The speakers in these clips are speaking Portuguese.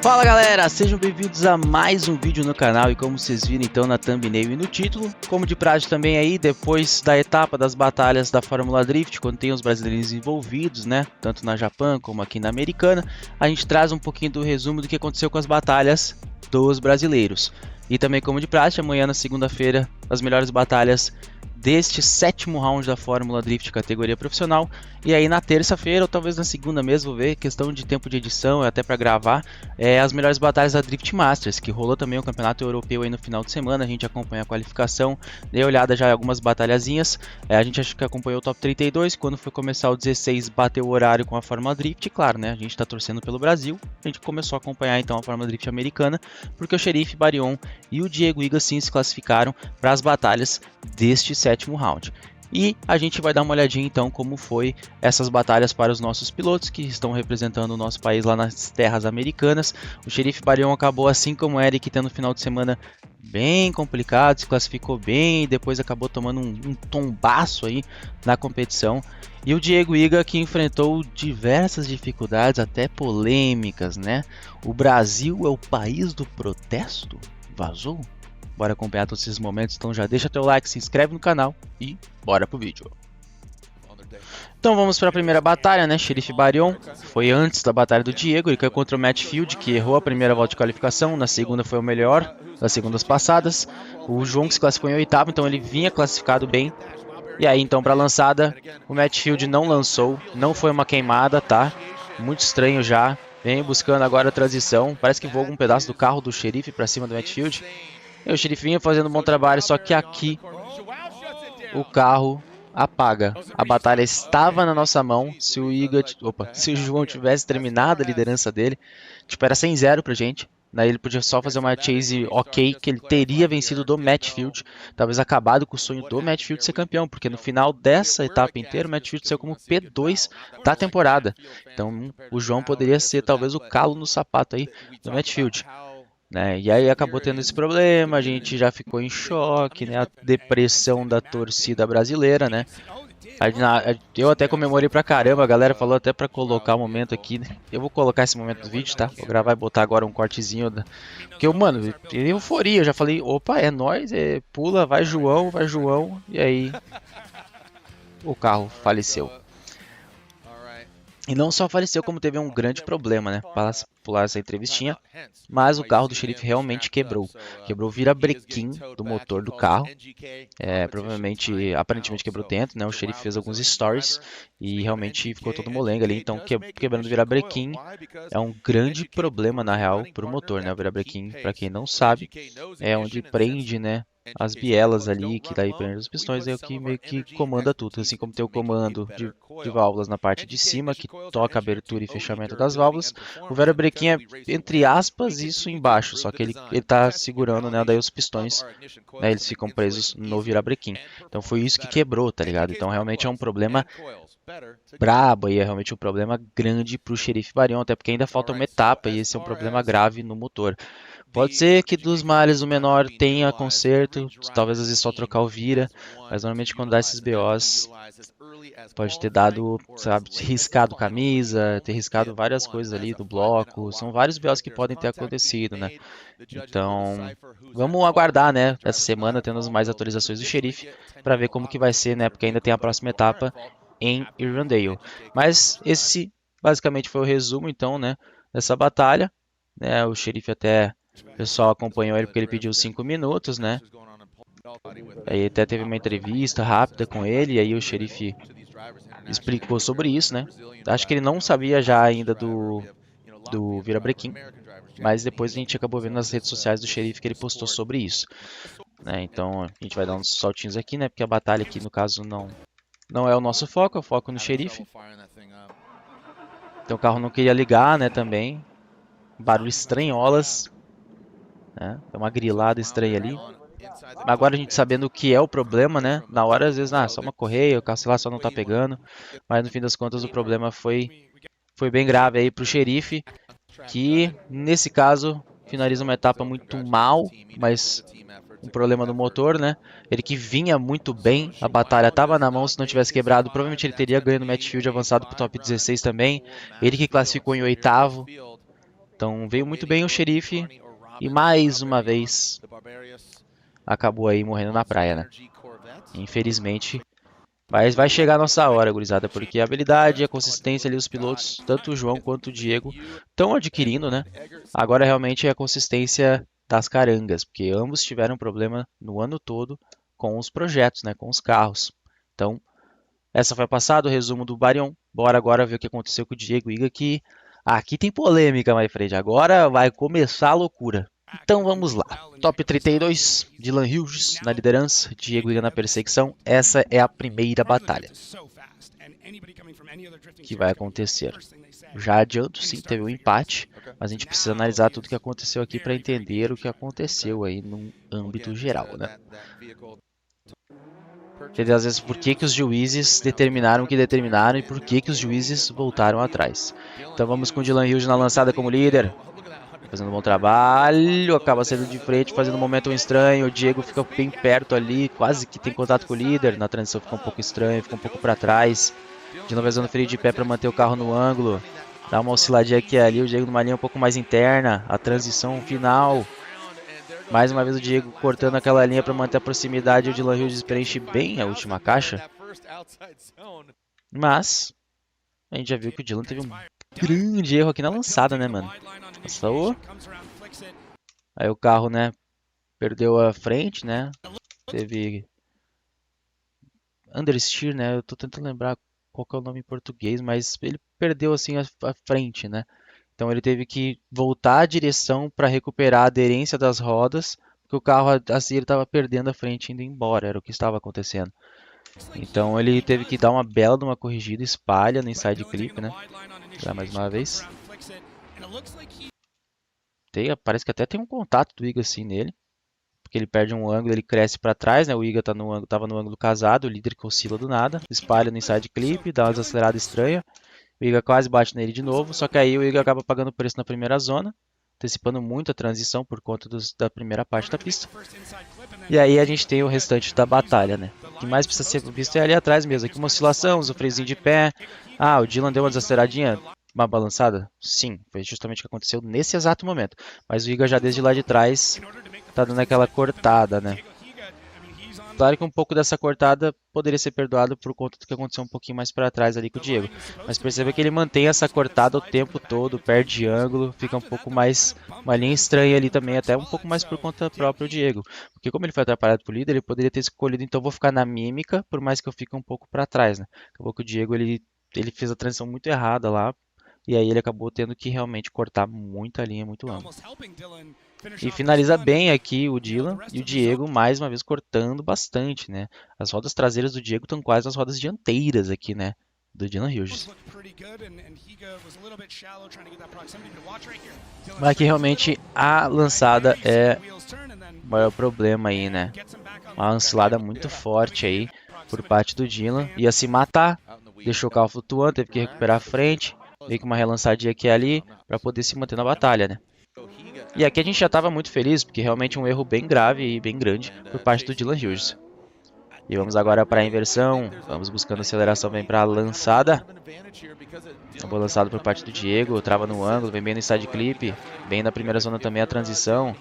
Fala galera, sejam bem-vindos a mais um vídeo no canal e como vocês viram então na thumbnail e no título, como de praxe também aí, depois da etapa das batalhas da Fórmula Drift, quando tem os brasileiros envolvidos, né, tanto na Japan como aqui na Americana, a gente traz um pouquinho do resumo do que aconteceu com as batalhas dos brasileiros. E também como de praxe, amanhã na segunda-feira, as melhores batalhas deste sétimo round da Fórmula Drift categoria profissional. E aí na terça-feira, ou talvez na segunda mesmo, vou ver, questão de tempo de edição, até para gravar, as melhores batalhas da Drift Masters, que rolou também o campeonato europeu aí no final de semana. A gente acompanha a qualificação, dei uma olhada já em algumas batalhazinhas. A gente acho que acompanhou o top 32, quando foi começar o 16 bateu o horário com a Fórmula Drift. E claro, né, a gente está torcendo pelo Brasil, a gente começou a acompanhar então a Fórmula Drift americana, porque o Xerife Barion e o Diego Iga sim se classificaram para as batalhas deste sétimo round. E a gente vai dar uma olhadinha então como foi essas batalhas para os nossos pilotos que estão representando o nosso país lá nas terras americanas. O Xerife Barion acabou, assim como o Eric, tendo um final de semana bem complicado, se classificou bem e depois acabou tomando um tombaço aí na competição. E o Diego Iga, que enfrentou diversas dificuldades, até polêmicas, né? O Brasil é o país do protesto? Vazou? Bora acompanhar todos esses momentos, então já deixa teu like, se inscreve no canal e bora pro vídeo. Então vamos para a primeira batalha, né? Xerife Barion foi antes da batalha do Diego, ele caiu contra o Matt Field, que errou a primeira volta de qualificação, na segunda foi o melhor das segundas passadas. O João que se classificou em oitavo, então ele vinha classificado bem. E aí então para a lançada, o Matt Field não lançou, não foi uma queimada, tá? Muito estranho já, vem buscando agora a transição, parece que voou um pedaço do carro do Xerife para cima do Matt Field. E o Xerife vinha fazendo um bom trabalho, só que aqui o carro apaga. A batalha estava na nossa mão. Se o se o João tivesse terminado a liderança dele, tipo, era 100-0 pra gente. Daí ele podia só fazer uma chase ok, que ele teria vencido do Matt Field, talvez acabado com o sonho do Matt Field ser campeão, porque no final dessa etapa inteira o Matt Field saiu como P2 da temporada. Então o João poderia ser talvez o calo no sapato aí do Matt Field. Né? E aí acabou tendo esse problema, a gente já ficou em choque, né? A depressão da torcida brasileira, né? Eu até comemorei pra caramba, a galera falou até pra colocar o momento aqui, né? Eu vou colocar esse momento do vídeo, tá? Vou gravar e botar agora um cortezinho porque eu, mano, euforia, eu já falei, opa, é nóis, pula, vai João, e aí o carro faleceu. E não só faleceu, como teve um grande problema, né? Para pular essa entrevistinha, mas o carro do Xerife realmente quebrou. Quebrou o virabrequim do motor do carro. Provavelmente, aparentemente quebrou dentro, né? O Xerife fez alguns stories e realmente ficou todo molenga ali. Então, quebrando o virabrequim é um grande problema, na real, para o motor, né? O virabrequim, para quem não sabe, é onde prende, né? As bielas ali, que daí prende os pistões, é o que meio que comanda tudo. Assim como tem o comando de válvulas na parte de cima, que toca a abertura e fechamento das válvulas, o virabrequim é, entre aspas, isso embaixo, só que ele tá segurando, né, daí os pistões, né, eles ficam presos no virabrequim. Então foi isso que quebrou, tá ligado? Então realmente é um problema brabo e é realmente um problema grande pro Xerife Barion, até porque ainda falta uma etapa e esse é um problema grave no motor. Pode ser que dos males o menor tenha conserto, talvez às vezes só trocar o vira, mas normalmente quando dá esses BOs, pode ter dado, sabe, riscado camisa, ter riscado várias coisas ali do bloco, são vários BOs que podem ter acontecido, né? Então, vamos aguardar, né, essa semana, tendo mais atualizações do Xerife, para ver como que vai ser, né, porque ainda tem a próxima etapa em Irvindale. Mas esse basicamente foi o resumo, então, né, dessa batalha, né, o Xerife até... O pessoal acompanhou ele porque ele pediu 5 minutos, né? Aí até teve uma entrevista rápida com ele, e aí o Xerife explicou sobre isso, né? Acho que ele não sabia já ainda do virabrequim, mas depois a gente acabou vendo nas redes sociais do Xerife que ele postou sobre isso. Né? Então a gente vai dar uns saltinhos aqui, né? Porque a batalha aqui no caso não é o nosso foco, é o foco no Xerife. Então o carro não queria ligar, né? Também. Barulho estranholas. Né? É uma grilada estranha ali. Agora a gente sabendo o que é o problema, né? Na hora às vezes, só uma correia, o carro sei lá, só não tá pegando. Mas no fim das contas o problema foi bem grave aí pro Xerife, que nesse caso finaliza uma etapa muito mal, mas um problema no motor, né? Ele que vinha muito bem, a batalha estava na mão, se não tivesse quebrado, provavelmente ele teria ganho no Match Field, avançado para o top 16 também. Ele que classificou em oitavo. Então veio muito bem o xerife e mais uma vez acabou aí morrendo na praia, né? Infelizmente. Mas vai chegar a nossa hora, gurizada, porque a habilidade e a consistência ali, os pilotos, tanto o João quanto o Diego, estão adquirindo, né? Agora realmente é a consistência das carangas, porque ambos tiveram problema no ano todo com os projetos, né? Com os carros. Então, essa foi passada, o resumo do Barion. Bora agora ver o que aconteceu com o Diego e Iga, que aqui tem polêmica, my friend. Agora vai começar a loucura. Então vamos lá. Top 32, Dylan Hughes na liderança, Diego Iga na perseguição. Essa é a primeira batalha que vai acontecer. Já adianto, sim, teve um empate, mas a gente precisa analisar tudo o que aconteceu aqui para entender o que aconteceu aí no âmbito geral, né? Entender às vezes por que os juízes determinaram o que determinaram e por que os juízes voltaram atrás. Então vamos com o Dylan Hughes na lançada como líder. Fazendo um bom trabalho, acaba saindo de frente, fazendo um momento estranho. O Diego fica bem perto ali, quase que tem contato com o líder. Na transição fica um pouco estranho, fica um pouco para trás. De novo fazendo freio de pé para manter o carro no ângulo. Dá uma osciladinha aqui e ali, o Diego numa linha um pouco mais interna. A transição final. Mais uma vez o Diego cortando aquela linha para manter a proximidade. O Dylan Hughes preenche bem a última caixa. Mas a gente já viu que o Dylan teve um grande erro aqui na lançada, né, mano? Passou. Aí o carro, né, perdeu a frente, né? Teve understeer, né? Eu tô tentando lembrar qual que é o nome em português, mas ele perdeu assim a frente, né? Então ele teve que voltar a direção para recuperar a aderência das rodas, porque o carro assim ele estava perdendo a frente indo embora, era o que estava acontecendo. Então ele teve que dar uma bela de uma corrigida, espalha no inside clip, né? Vou mais uma vez. Parece que até tem um contato do Iga assim nele, porque ele perde um ângulo, ele cresce para trás, né? O Iga tava no ângulo casado, o líder que oscila do nada, espalha no inside clip, dá uma desacelerada estranha. O Iga quase bate nele de novo, só que aí o Iga acaba pagando preço na primeira zona, antecipando muito a transição por conta da primeira parte da pista. E aí a gente tem o restante da batalha, né? O que mais precisa ser visto é ali atrás mesmo. Aqui uma oscilação, o freiozinho de pé. Ah, o Dylan deu uma desaceleradinha, uma balançada? Sim, foi justamente o que aconteceu nesse exato momento. Mas o Iga já desde lá de trás tá dando aquela cortada, né? Claro que um pouco dessa cortada poderia ser perdoado por conta do que aconteceu um pouquinho mais para trás ali com o Diego. Mas perceba que ele mantém essa cortada o tempo todo, perde ângulo, fica um pouco mais... uma linha estranha ali também, até um pouco mais por conta própria do Diego. Porque como ele foi atrapalhado por líder, ele poderia ter escolhido, então vou ficar na mímica, por mais que eu fique um pouco para trás, né? Acabou que o Diego, ele fez a transição muito errada lá, e aí ele acabou tendo que realmente cortar muita linha, muito ângulo. E finaliza bem aqui o Dylan e o Diego mais uma vez cortando bastante, né? As rodas traseiras do Diego estão quase nas rodas dianteiras aqui, né? Do Dylan Hughes. Mas aqui realmente a lançada é o maior problema aí, né? Uma oscilada muito forte aí por parte do Dylan. Ia se matar, deixou o carro flutuando, teve que recuperar a frente. Veio com uma relançadinha aqui e ali para poder se manter na batalha, né? E aqui a gente já estava muito feliz, porque realmente um erro bem grave e bem grande por parte do Dylan Hughes. E vamos agora para a inversão, vamos buscando aceleração, vem para a lançada. Uma boa lançada por parte do Diego, trava no ângulo, vem bem no side clip, bem na primeira zona também a transição.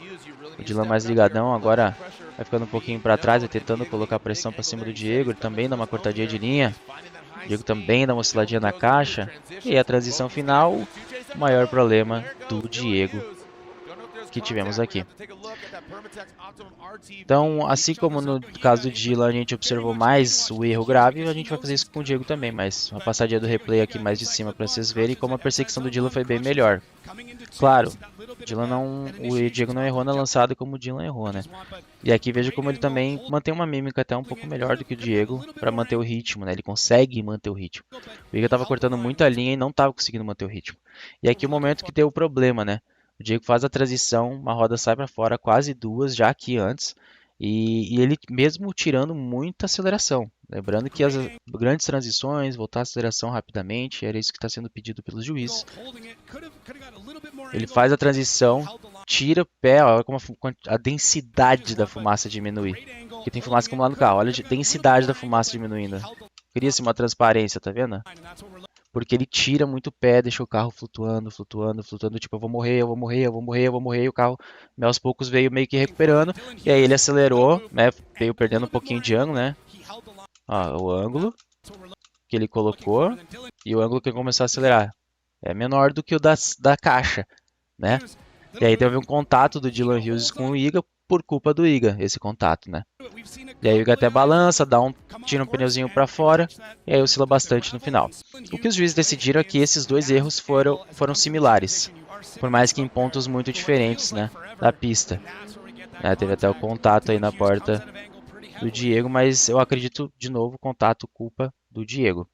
O Dylan mais ligadão, agora vai ficando um pouquinho para trás, vai tentando colocar pressão para cima do Diego, ele também dá uma cortadinha de linha. O Diego também dá uma osciladinha na caixa. E a transição final, o maior problema do Diego que tivemos aqui. Então, assim como no caso do Dylan a gente observou mais o erro grave, a gente vai fazer isso com o Diego também, mas uma passadinha do replay aqui mais de cima para vocês verem como a perseguição do Dylan foi bem melhor. Claro, o Diego não errou na lançada como o Dylan errou, né? E aqui veja como ele também mantém uma mímica até um pouco melhor do que o Diego para manter o ritmo, né? Ele consegue manter o ritmo. O Iga estava cortando muita linha e não estava conseguindo manter o ritmo. E aqui o momento que deu o problema, né? O Diego faz a transição, uma roda sai para fora, quase duas já aqui antes. E ele mesmo tirando muita aceleração. Lembrando que as grandes transições, voltar a aceleração rapidamente, era isso que está sendo pedido pelos juízes. Ele faz a transição, tira o pé, olha como a densidade da fumaça diminui. Porque tem fumaça acumulada no carro, olha a densidade da fumaça diminuindo. Cria-se uma transparência, tá vendo? porque ele tira muito o pé, deixa o carro flutuando, flutuando, flutuando, tipo, eu vou morrer, eu vou morrer, eu vou morrer, eu vou morrer, e o carro, né, aos poucos veio meio que recuperando, e aí ele acelerou, né, veio perdendo um pouquinho de ângulo, né, ó, o ângulo que ele colocou e o ângulo que ele começou a acelerar é menor do que o da caixa, né, e aí teve um contato do Dylan Hughes com o Iga por culpa do Iga, esse contato, né. E aí o Iga até balança, tira um pneuzinho para fora e aí oscila bastante no final. O que os juízes decidiram é que esses dois erros foram similares, por mais que em pontos muito diferentes, né, da pista. Teve até o contato aí na porta do Diego, mas eu acredito, de novo, contato culpa do Diego,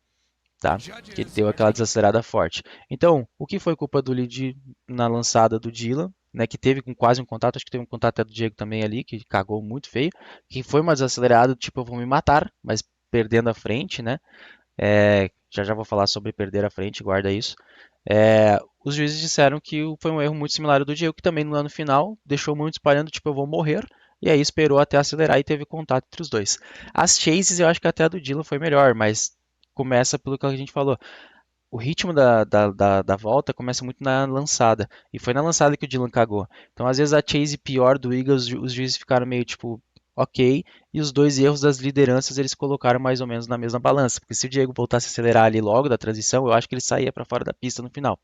tá? Que ele deu aquela desacelerada forte. Então, o que foi culpa do lead na lançada do Dylan, né, que teve quase um contato, acho que teve um contato até do Diego também ali, que cagou muito feio, que foi uma desacelerada, tipo, eu vou me matar, mas perdendo a frente, né? Já já vou falar sobre perder a frente, guarda isso. Os juízes disseram que foi um erro muito similar ao do Diego, que também no ano final deixou muito espalhando, tipo, eu vou morrer, e aí esperou até acelerar e teve contato entre os dois. As chases eu acho que até a do Dylan foi melhor, mas começa pelo que a gente falou. O ritmo da volta começa muito na lançada. E foi na lançada que o Dylan cagou. Então, às vezes, a chase pior do Eagles, os juízes ficaram meio tipo, ok. E os dois erros das lideranças eles colocaram mais ou menos na mesma balança. Porque se o Diego voltasse a acelerar ali logo da transição, eu acho que ele saía para fora da pista no final.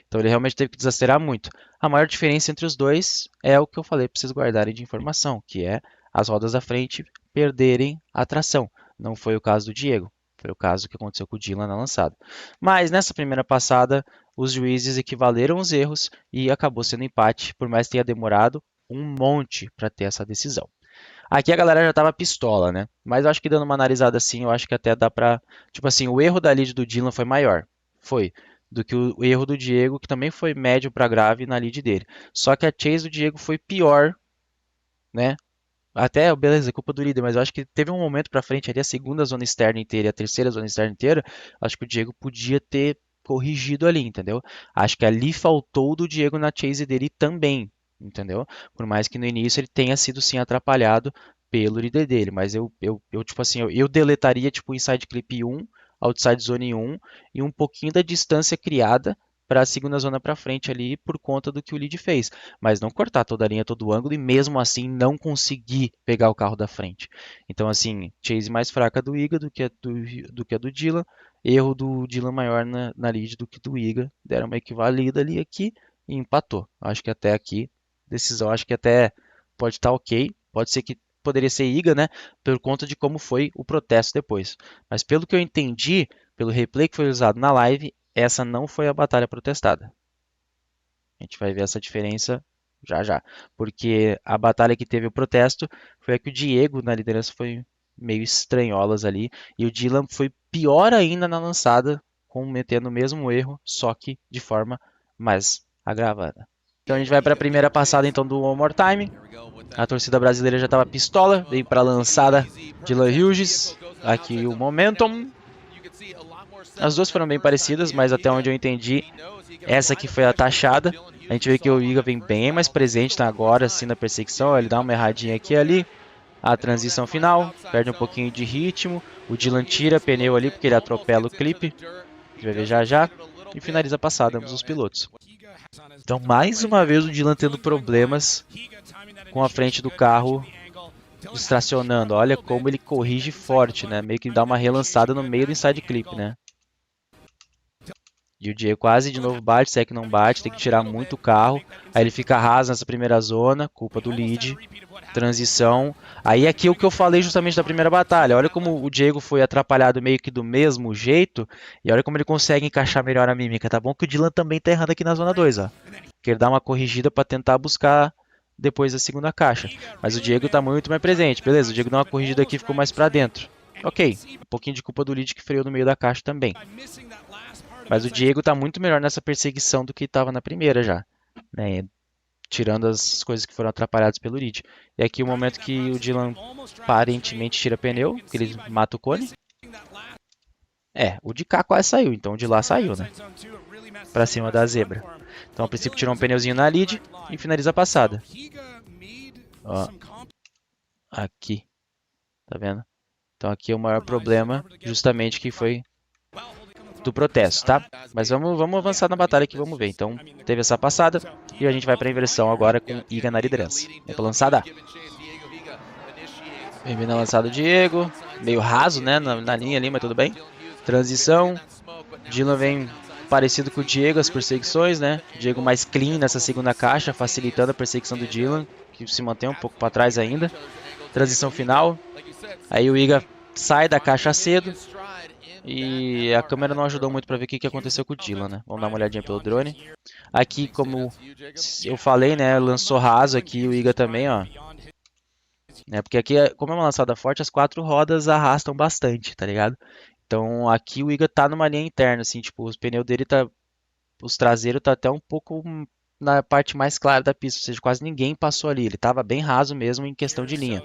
Então, ele realmente teve que desacelerar muito. A maior diferença entre os dois é o que eu falei para vocês guardarem de informação, que é as rodas da frente perderem a tração. Não foi o caso do Diego. Foi o caso que aconteceu com o Dylan na lançada. Mas nessa primeira passada, os juízes equivaleram os erros e acabou sendo empate, por mais que tenha demorado um monte para ter essa decisão. Aqui a galera já tava pistola, né? Mas eu acho que dando uma analisada assim, eu acho que até dá pra. Tipo assim, o erro da lead do Dylan foi maior. Foi. Do que o erro do Diego, que também foi médio para grave na lead dele. Só que a chase do Diego foi pior, né? Até, beleza, é culpa do líder, mas eu acho que teve um momento pra frente ali, a segunda zona externa inteira e a terceira zona externa inteira, acho que o Diego podia ter corrigido ali, entendeu? Acho que ali faltou do Diego na chase dele também, entendeu? Por mais que no início ele tenha sido sim atrapalhado pelo líder dele, mas eu tipo assim, eu deletaria tipo o inside clip 1, outside zone 1 e um pouquinho da distância criada para a segunda zona para frente ali por conta do que o lead fez, mas não cortar toda a linha, todo o ângulo e mesmo assim não conseguir pegar o carro da frente. Então assim, chase mais fraca do Iga do que a do Dylan, erro do Dylan maior na lead do que do Iga, deram uma equivalida ali aqui e empatou. Acho que até aqui, decisão acho que até pode estar ok, pode ser que poderia ser Iga, né, por conta de como foi o protesto depois. Mas pelo que eu entendi, pelo replay que foi usado na live, essa não foi a batalha protestada. A gente vai ver essa diferença já já. Porque a batalha que teve o protesto foi a que o Diego na liderança foi meio estranholas ali. E o Dylan foi pior ainda na lançada, cometendo o mesmo erro, só que de forma mais agravada. Então a gente vai para a primeira passada então do One More Time. A torcida brasileira já estava pistola, veio para a lançada Dylan Hughes. Aqui o Momentum. As duas foram bem parecidas, mas até onde eu entendi, essa aqui foi a taxada. A gente vê que o Iga vem bem mais presente agora, assim, na perseguição. Ele dá uma erradinha aqui e ali. A transição final, perde um pouquinho de ritmo. O Dylan tira pneu ali porque ele atropela o clipe. A gente vai ver já já. E finaliza a passada, ambos os pilotos. Então, mais uma vez, o Dylan tendo problemas com a frente do carro distracionando. Olha como ele corrige forte, né? Meio que dá uma relançada no meio do inside clip, né? E o Diego quase de novo bate, se é que não bate, tem que tirar muito o carro. Aí ele fica raso nessa primeira zona, culpa do lead. Transição. Aí aqui é o que eu falei justamente da primeira batalha. Olha como o Diego foi atrapalhado meio que do mesmo jeito. E olha como ele consegue encaixar melhor a mímica. Tá bom que o Dylan também tá errando aqui na zona 2, ó. Que ele dá uma corrigida para tentar buscar depois a segunda caixa. Mas o Diego tá muito mais presente. Beleza, o Diego dá uma corrigida aqui e ficou mais para dentro. Ok, um pouquinho de culpa do lead que freou no meio da caixa também. Mas o Diego tá muito melhor nessa perseguição do que estava na primeira já, né? Tirando as coisas que foram atrapalhadas pelo lead. E aqui o momento que o Dylan aparentemente tira pneu, que ele mata o cone. O de cá quase saiu, então o de lá saiu, né? Pra cima da zebra. Então a princípio tirou um pneuzinho na lead e finaliza a passada. Ó, aqui, tá vendo? Então aqui é o maior problema, justamente que foi do protesto, tá? Mas vamos avançar na batalha aqui, vamos ver. Então, teve essa passada e a gente vai pra inversão agora com Iga na liderança. Vamos pra lançada. Bem-vindo na lançada, Diego. Meio raso, né, na linha ali, mas tudo bem. Transição. Dylan vem parecido com o Diego, as perseguições, né? Diego mais clean nessa segunda caixa, facilitando a perseguição do Dylan, que se mantém um pouco para trás ainda. Transição final. Aí o Iga sai da caixa cedo. E a câmera não ajudou muito para ver o que aconteceu com o Dylan, né? Vamos dar uma olhadinha pelo drone. Aqui, como eu falei, né? Lançou raso aqui o Iga também, ó. Porque aqui, como é uma lançada forte, as 4 rodas arrastam bastante, tá ligado? Então aqui o Iga tá numa linha interna, assim, tipo, os pneus dele tá. Os traseiros tá até um pouco na parte mais clara da pista, ou seja, quase ninguém passou ali. Ele tava bem raso mesmo em questão de linha.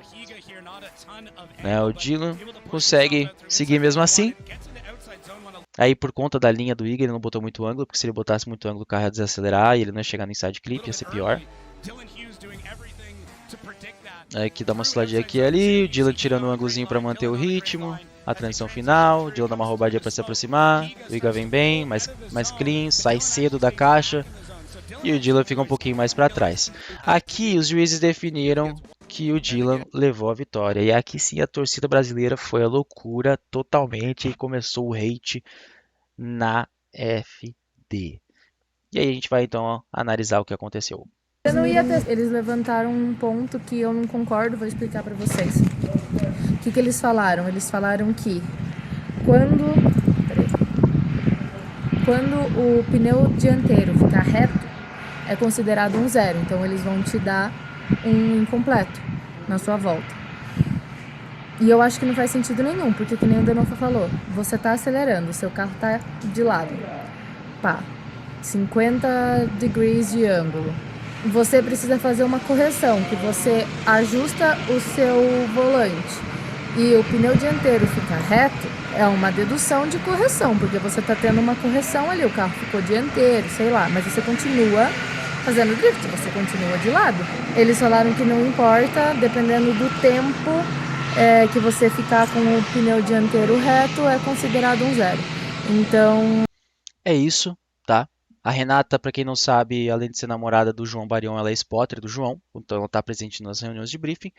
O Dylan consegue seguir mesmo assim. Aí por conta da linha do Iga ele não botou muito ângulo, porque se ele botasse muito ângulo o carro ia desacelerar e ele não ia chegar no inside clip, ia ser pior. Aqui dá uma osciladinha aqui e ali, o Dylan tirando um ângulozinho para manter o ritmo. A transição final, o Dylan dá uma roubadinha para se aproximar, o Iga vem bem, mais clean, sai cedo da caixa e o Dylan fica um pouquinho mais para trás. Aqui os juízes definiram que o Dylan levou a vitória e aqui sim a torcida brasileira foi a loucura totalmente e começou o hate na FD. E aí a gente vai então analisar o que aconteceu. Eu não ia ter... Eles levantaram um ponto que eu não concordo, vou explicar para vocês. O que eles falaram? Eles falaram que quando o pneu dianteiro ficar reto, é considerado um zero. Então eles vão te dar um incompleto na sua volta. E eu acho que não faz sentido nenhum, porque que nem o Denofa falou, você tá acelerando, o seu carro tá de lado. Pá, 50 degrees de ângulo. Você precisa fazer uma correção, que você ajusta o seu volante e o pneu dianteiro fica reto, é uma dedução de correção, porque você está tendo uma correção ali, o carro ficou dianteiro, sei lá, mas você continua fazendo drift, você continua de lado. Eles falaram que não importa, dependendo do tempo que você ficar com o pneu dianteiro reto, é considerado um zero. Então... É isso, tá? A Renata, para quem não sabe, além de ser namorada do João Barion, ela é spotter do João, então ela está presente nas reuniões de briefing.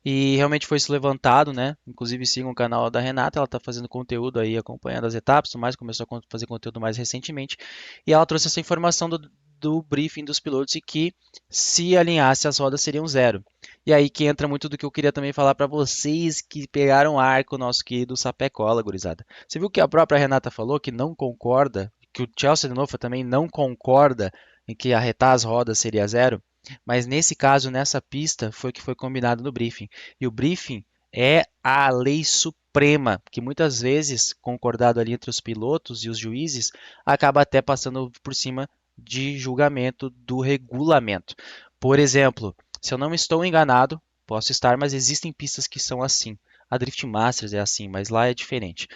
E realmente foi isso levantado, né? Inclusive sigam o canal da Renata, ela está fazendo conteúdo aí, acompanhando as etapas, tudo mais, começou a fazer conteúdo mais recentemente. E ela trouxe essa informação do briefing dos pilotos e que se alinhasse as rodas seriam zero. E aí que entra muito do que eu queria também falar para vocês que pegaram arco, nosso querido Sapecola, gurizada. Você viu que a própria Renata falou que não concorda, que o Chelsea Denofa também não concorda em que arretar as rodas seria zero, mas nesse caso, nessa pista, foi o que foi combinado no briefing. E o briefing é a lei suprema, que muitas vezes, concordado ali entre os pilotos e os juízes, acaba até passando por cima de julgamento do regulamento. Por exemplo, se eu não estou enganado, posso estar, mas existem pistas que são assim. A Drift Masters é assim, mas lá é diferente.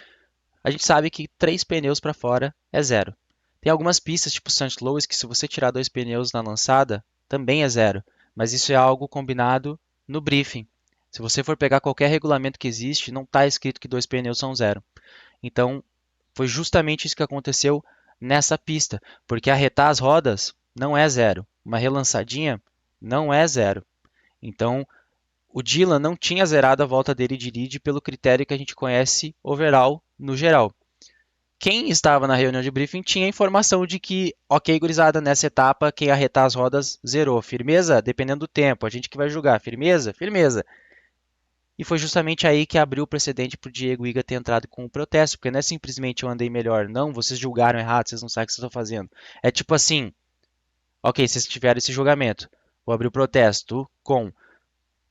A gente sabe que 3 pneus para fora é zero. Tem algumas pistas, tipo St. Louis, que se você tirar 2 pneus na lançada, também é zero. Mas isso é algo combinado no briefing. Se você for pegar qualquer regulamento que existe, não está escrito que 2 pneus são zero. Então, foi justamente isso que aconteceu nessa pista. Porque arretar as rodas não é zero. Uma relançadinha não é zero. Então, o Dylan não tinha zerado a volta dele de lead pelo critério que a gente conhece overall no geral. Quem estava na reunião de briefing tinha a informação de que, ok, gurizada, nessa etapa, quem arretar as rodas zerou. Firmeza? Dependendo do tempo. A gente que vai julgar. Firmeza? Firmeza. E foi justamente aí que abriu o precedente para o Diego Iga ter entrado com o protesto, porque não é simplesmente eu andei melhor. Não, vocês julgaram errado, vocês não sabem o que vocês estão fazendo. É tipo assim, ok, vocês tiveram esse julgamento. Vou abrir o protesto com...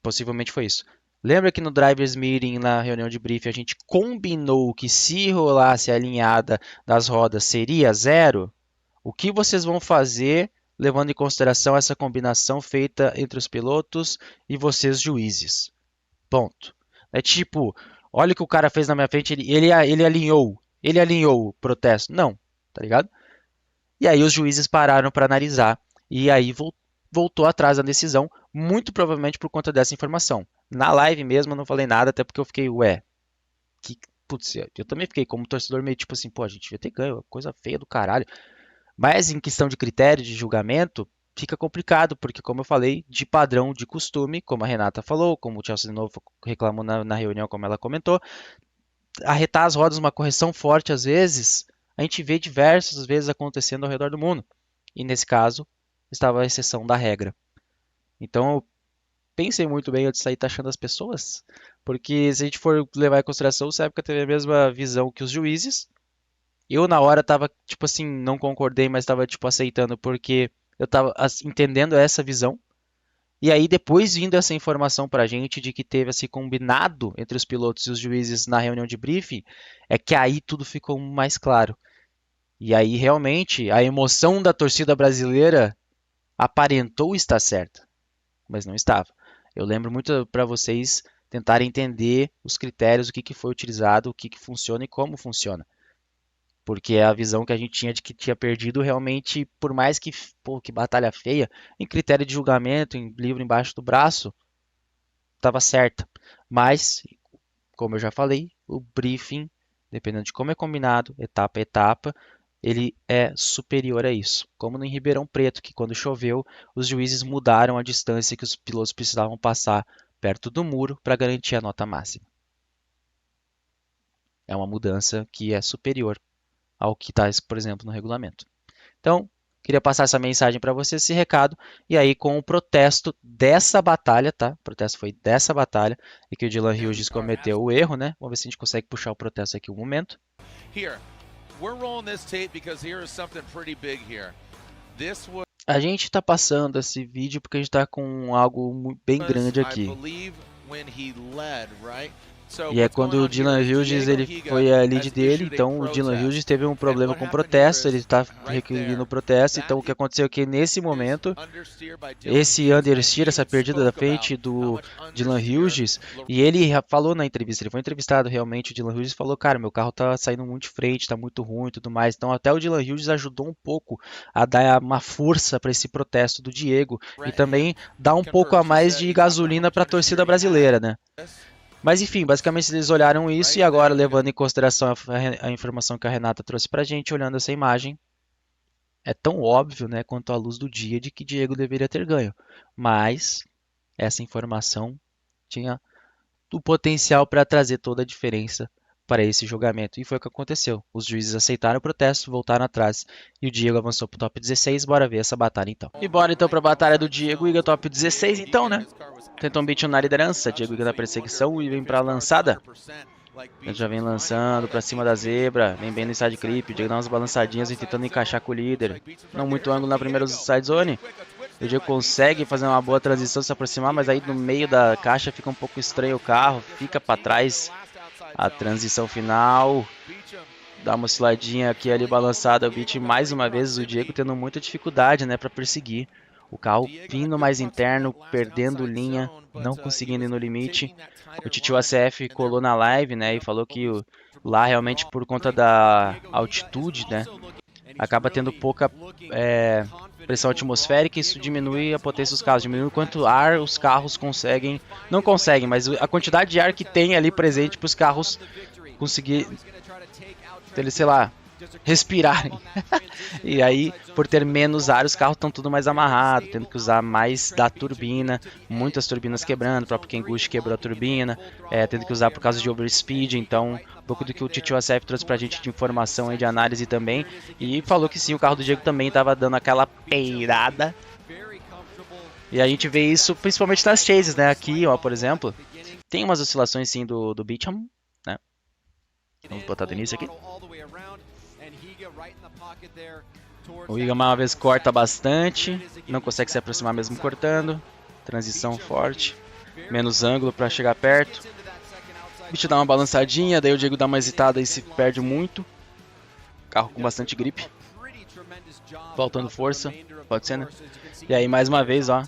Possivelmente foi isso. Lembra que no Drivers Meeting, na reunião de briefing, a gente combinou que se rolasse a alinhada das rodas seria zero? O que vocês vão fazer levando em consideração essa combinação feita entre os pilotos e vocês juízes? Ponto. É tipo, olha o que o cara fez na minha frente, ele alinhou o protesto. Não, tá ligado? E aí os juízes pararam para analisar e aí voltou atrás da decisão, muito provavelmente por conta dessa informação. Na live mesmo eu não falei nada, até porque eu fiquei, ué, putz, eu também fiquei como torcedor meio tipo assim, pô, a gente devia ter ganho, coisa feia do caralho. Mas em questão de critério de julgamento, fica complicado, porque como eu falei, de padrão, de costume, como a Renata falou, como o Chelsea de novo reclamou na reunião, como ela comentou, arretar as rodas, uma correção forte às vezes, a gente vê diversas vezes acontecendo ao redor do mundo. E nesse caso, estava a exceção da regra. Então, eu pensei muito bem antes de sair taxando as pessoas, porque se a gente for levar em consideração, essa época teve a mesma visão que os juízes. Eu, na hora, tava, tipo assim, não concordei, mas tava, tipo, aceitando, porque eu tava entendendo essa visão. E aí, depois vindo essa informação pra gente de que teve esse combinado entre os pilotos e os juízes na reunião de briefing, é que aí tudo ficou mais claro. E aí, realmente, a emoção da torcida brasileira aparentou estar certa, mas não estava. Eu lembro muito para vocês tentarem entender os critérios, o que foi utilizado, o que funciona e como funciona. Porque é a visão que a gente tinha de que tinha perdido realmente, por mais que, pô, que batalha feia, em critério de julgamento, em livro embaixo do braço, estava certa. Mas, como eu já falei, o briefing, dependendo de como é combinado, etapa a etapa, ele é superior a isso. Como no Ribeirão Preto, que quando choveu, os juízes mudaram a distância que os pilotos precisavam passar perto do muro para garantir a nota máxima. É uma mudança que é superior ao que está, por exemplo, no regulamento. Então, queria passar essa mensagem para você, esse recado, e aí com o protesto dessa batalha, tá? O protesto foi dessa batalha, e que o Dylan Hughes cometeu o erro, né? Vamos ver se a gente consegue puxar o protesto aqui um momento. A gente está passando esse vídeo porque a gente está com algo bem grande aqui. E é quando o Dylan Hughes ele foi a lead dele, então o Dylan Hughes teve um problema com o protesto, ele está requerindo o protesto, então o que aconteceu é que nesse momento, esse understeer, essa perdida da frente do Dylan Hughes, e ele falou na entrevista, ele foi entrevistado realmente, o Dylan Hughes falou, cara, meu carro tá saindo muito de frente, tá muito ruim e tudo mais, então até o Dylan Hughes ajudou um pouco a dar uma força para esse protesto do Diego, e também dar um pouco a mais de gasolina para a torcida brasileira, né? Mas enfim, basicamente eles olharam isso e agora, levando em consideração a informação que a Renata trouxe pra gente, olhando essa imagem, é tão óbvio, né, quanto a luz do dia de que Diego deveria ter ganho. Mas essa informação tinha o potencial para trazer toda a diferença para esse julgamento. E foi o que aconteceu. Os juízes aceitaram o protesto, voltaram atrás e o Diego avançou para o top 16. Bora ver essa batalha então. E bora então para a batalha do Diego Iga top 16 então, né? Tentam beat na liderança, Diego Iga na perseguição e vem para a lançada. Ele já vem lançando para cima da zebra, vem bem no side creep, o Diego dá umas balançadinhas e tentando encaixar com o líder. Não muito ângulo na primeira side zone. O Diego consegue fazer uma boa transição, se aproximar, mas aí no meio da caixa fica um pouco estranho o carro, fica para trás. A transição final, dá uma osciladinha aqui ali balançada, o beat mais uma vez, o Diego tendo muita dificuldade, né, para perseguir. O carro vindo mais interno, perdendo linha, não conseguindo ir no limite. O Titio ACF colou na live, né, e falou que lá realmente por conta da altitude, né, acaba tendo pouca pressão atmosférica, isso diminui a potência dos carros, diminui quanto ar os carros conseguem, não conseguem, mas a quantidade de ar que tem ali presente para os carros conseguir, sei lá, respirarem. E aí, por ter menos ar, os carros estão tudo mais amarrados, tendo que usar mais da turbina, muitas turbinas quebrando, o próprio Kenguchi quebrou a turbina, tendo que usar por causa de overspeed, então um pouco do que o Titio ACF trouxe pra gente de informação e de análise também, e falou que sim, o carro do Diego também estava dando aquela peidada, e a gente vê isso principalmente nas chases, né, aqui, ó, por exemplo, tem umas oscilações sim do Beecham, né, vamos botar do início aqui. O Iga mais uma vez corta bastante, não consegue se aproximar mesmo cortando, transição forte, menos ângulo para chegar perto. O bicho dá uma balançadinha, daí o Diego dá uma hesitada e se perde muito. Carro com bastante grip, faltando força, pode ser, né? E aí mais uma vez, ó,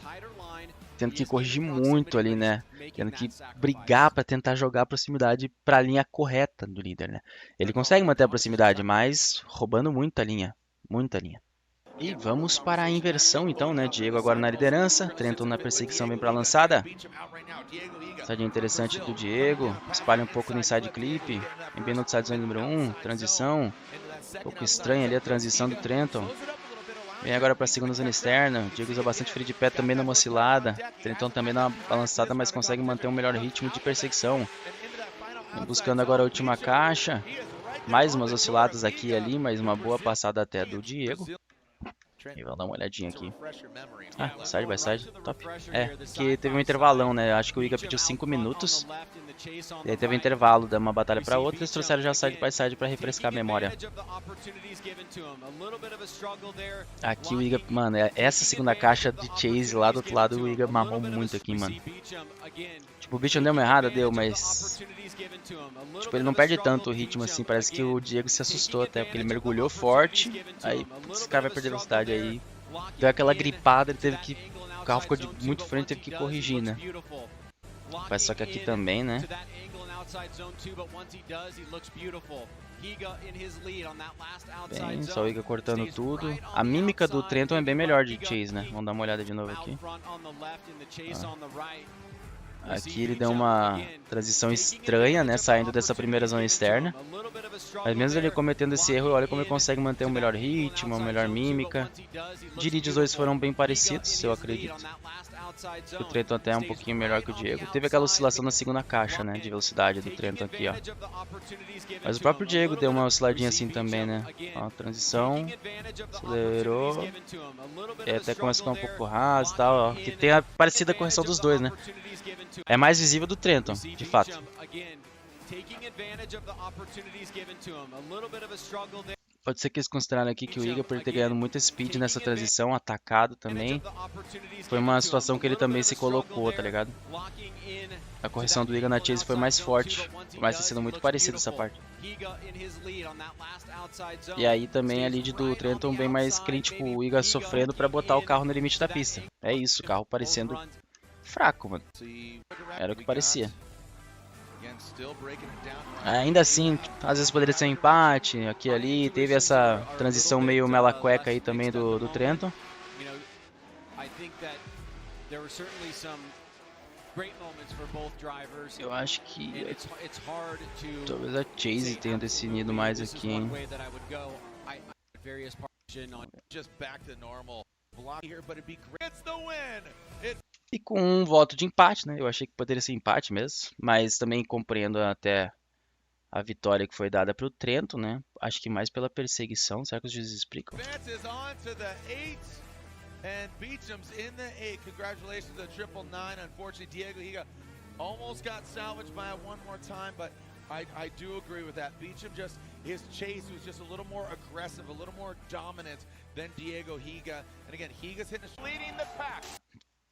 tendo que corrigir muito ali, né? Tendo que brigar para tentar jogar a proximidade para a linha correta do líder, né? Ele consegue manter a proximidade, mas roubando muita linha, muita linha. E vamos para a inversão então, né? Diego agora na liderança, Trenton na perseguição vem para a lançada. Lançadinha interessante do Diego, espalha um pouco no inside clip, vem bem no outside zone número 1, transição, um pouco estranha ali a transição do Trenton. Vem agora para a segunda zona externa, o Diego usa bastante freio de pé também na oscilada, Trenton também dá uma balançada, mas consegue manter um melhor ritmo de perseguição. Vem buscando agora a última caixa, mais umas osciladas aqui e ali, mas uma boa passada até do Diego. E vamos dar uma olhadinha aqui. Ah, side by side, top. É, que teve um intervalão, né? Acho que o Iga pediu 5 minutos. E aí teve um intervalo de uma batalha para outra. Eles trouxeram já side by side para refrescar a memória. Aqui o Iga, mano, essa segunda caixa de chase lá do outro lado, o Iga mamou muito aqui, mano. Tipo, o bicho deu uma errada, deu, mas... Tipo, ele não perde tanto o ritmo assim. Parece que o Diego se assustou até, porque ele mergulhou forte. Aí, esse cara vai perder velocidade aí. Deu aquela gripada, ele teve que... O carro ficou muito frente, teve que corrigir, né? Mas só que aqui também, né? Bem, só o Iga cortando tudo. A mímica do Trenton é bem melhor de chase, né? Vamos dar uma olhada de novo aqui. Aqui ele deu uma transição estranha, né? Saindo dessa primeira zona externa. Mas mesmo ele cometendo esse erro, olha como ele consegue manter um melhor ritmo, uma melhor mímica. De lead, os dois foram bem parecidos, eu acredito. O Trenton até é um pouquinho melhor que o Diego. Teve aquela oscilação na segunda caixa, né? De velocidade do Trenton aqui, ó. Mas o próprio Diego deu uma osciladinha assim também, né? Ó, transição. Acelerou. E até começa a ficar um pouco raso e tal, ó. Que tem a parecida correção dos dois, né? É mais visível do Trenton, de fato. Pode ser que eles consideraram aqui que o Iga, por ele ter ganhado muita speed nessa transição, atacado também, foi uma situação que ele também se colocou, tá ligado? A correção do Iga na chase foi mais forte, mas tem sido muito parecido essa parte. E aí também a lead do Trenton bem mais crítico, o Iga sofrendo pra botar o carro no limite da pista. É isso, o carro parecendo fraco, mano. Era o que parecia. Ainda assim, às vezes poderia ser um empate, aqui e ali. Teve essa transição meio mela cueca aí também do Trenton. Eu acho que talvez a Chase tenha decidido mais aqui, hein? E com um voto de empate, né? Eu achei que poderia ser empate mesmo, mas também compreendo até a vitória que foi dada para o Trento, né? Acho que mais pela perseguição. Será que os juízes explicam? And Beecham's in the 8. Congratulations to 999. Unfortunately, Diego Higa almost got salvaged by it one more time, but I do agree with that. Beecham his chase was just a little more aggressive, a little more dominant than Diego Higa. And again, Higa's leading the pack.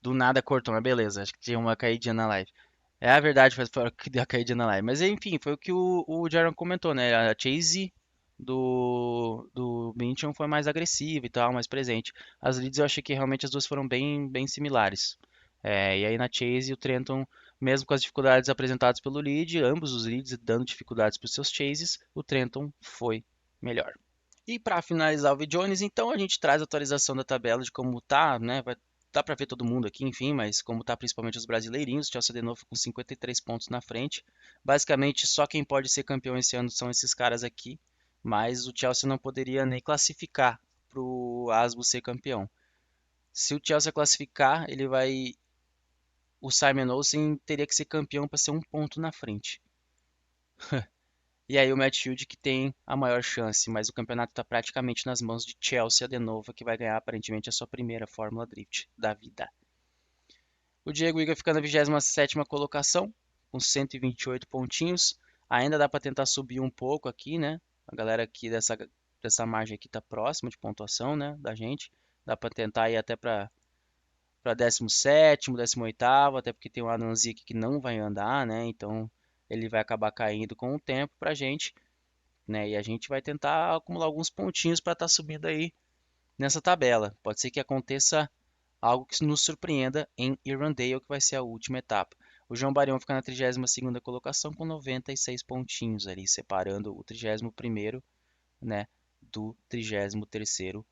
Do nada cortou, mas beleza. Acho que tinha uma caidinha na live. É a verdade, foi o que deu a caidinha na live. Mas enfim, foi o que o Jaron comentou, né? A chase do Beecham foi mais agressiva e tal, mais presente. As leads eu achei que realmente as duas foram bem similares. E aí na chase o Trenton, mesmo com as dificuldades apresentadas pelo lead, ambos os leads dando dificuldades para os seus chases, o Trenton foi melhor. E para finalizar o vídeo, Jones, então a gente traz a atualização da tabela de como tá, né? Dá para ver todo mundo aqui, enfim, mas como tá principalmente os brasileirinhos, o Chelsea de novo com 53 pontos na frente. Basicamente, só quem pode ser campeão esse ano são esses caras aqui, mas o Chelsea não poderia nem classificar para o Asbo ser campeão. Se o Chelsea classificar, o Simon Olsen teria que ser campeão para ser um ponto na frente. E aí o Matt Field que tem a maior chance, mas o campeonato está praticamente nas mãos de Chelsea de novo, que vai ganhar aparentemente a sua primeira Fórmula Drift da vida. O Diego Iga fica na 27ª colocação, com 128 pontinhos. Ainda dá para tentar subir um pouco aqui, né? A galera aqui dessa margem aqui está próxima de pontuação, né? Da gente. Dá para tentar ir até para 17º, 18º, até porque tem o Ananzi aqui que não vai andar, né? Então ele vai acabar caindo com o tempo pra gente, né? E a gente vai tentar acumular alguns pontinhos para estar subindo aí nessa tabela. Pode ser que aconteça algo que nos surpreenda em Irondale, que vai ser a última etapa. O João Barião fica na 32ª colocação com 96 pontinhos ali, separando o 31º, né, do 33º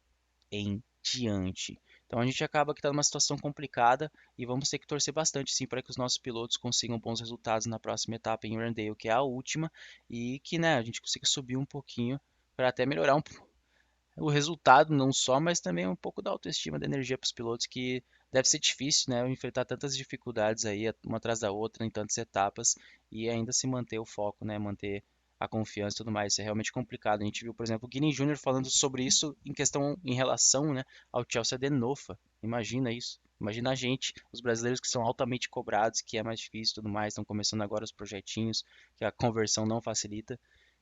em diante. Então a gente acaba que está numa situação complicada e vamos ter que torcer bastante sim para que os nossos pilotos consigam bons resultados na próxima etapa em Irondale, que é a última, e que, né, a gente consiga subir um pouquinho para até melhorar o resultado não só, mas também um pouco da autoestima, da energia para os pilotos, que deve ser difícil, né, enfrentar tantas dificuldades aí, uma atrás da outra, em tantas etapas, e ainda se manter o foco, né, manter a confiança e tudo mais. Isso é realmente complicado. A gente viu, por exemplo, o Guinness Jr. falando sobre isso em relação, né, ao Chelsea Denofa. Imagina isso. Imagina a gente, os brasileiros que são altamente cobrados, que é mais difícil e tudo mais, estão começando agora os projetinhos, que a conversão não facilita.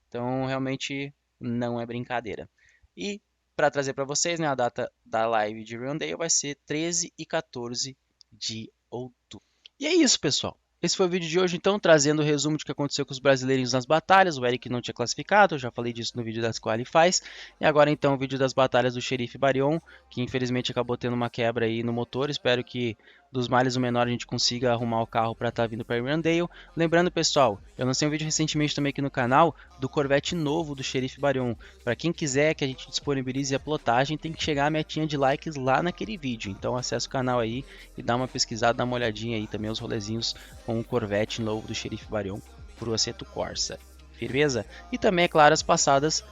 Então, realmente não é brincadeira. E para trazer para vocês, né, a data da live de Irondale vai ser 13 e 14 de outubro. E é isso, pessoal. Esse foi o vídeo de hoje, então, trazendo o resumo de o que aconteceu com os brasileiros nas batalhas. O Eric não tinha classificado, eu já falei disso no vídeo das Qualifies. E agora, então, o vídeo das batalhas do Xerife Barion, que infelizmente acabou tendo uma quebra aí no motor. Espero que dos males o menor a gente consiga arrumar o carro para estar vindo para Irondale. Lembrando, pessoal, eu lancei um vídeo recentemente também aqui no canal do Corvette novo do Xerife Barion. Para quem quiser que a gente disponibilize a plotagem, tem que chegar a metinha de likes lá naquele vídeo. Então acesse o canal aí e dá uma pesquisada, dá uma olhadinha aí também os rolezinhos com o Corvette novo do Xerife Barion pro Assetto Corsa. Firmeza? E também, é claro, as passadas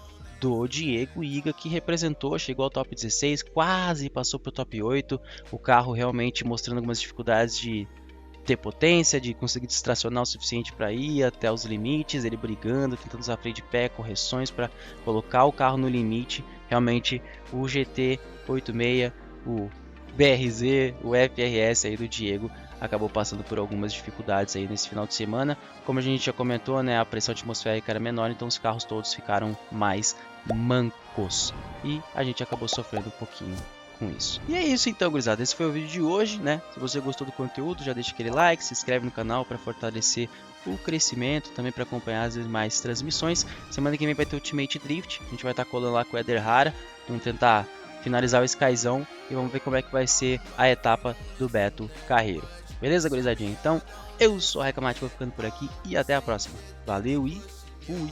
do Diego Iga, que representou, chegou ao top 16, quase passou para o top 8, o carro realmente mostrando algumas dificuldades de ter potência, de conseguir distracionar o suficiente para ir até os limites, ele brigando, tentando usar freio de pé, correções para colocar o carro no limite. Realmente o GT86, o BRZ, o FRS aí do Diego acabou passando por algumas dificuldades aí nesse final de semana. Como a gente já comentou, né, a pressão atmosférica era menor, então os carros todos ficaram mais mancos. E a gente acabou sofrendo um pouquinho com isso. E é isso então, gurizada. Esse foi o vídeo de hoje, né? Se você gostou do conteúdo, já deixa aquele like, se inscreve no canal para fortalecer o crescimento, também para acompanhar as demais transmissões. Semana que vem vai ter Ultimate Drift, a gente vai estar colando lá com o Eder Hara, vamos tentar finalizar o Skyzão e vamos ver como é que vai ser a etapa do Beto Carreiro. Beleza, gurizadinha? Então, eu sou a Recamate, vou ficando por aqui e até a próxima. Valeu e fui!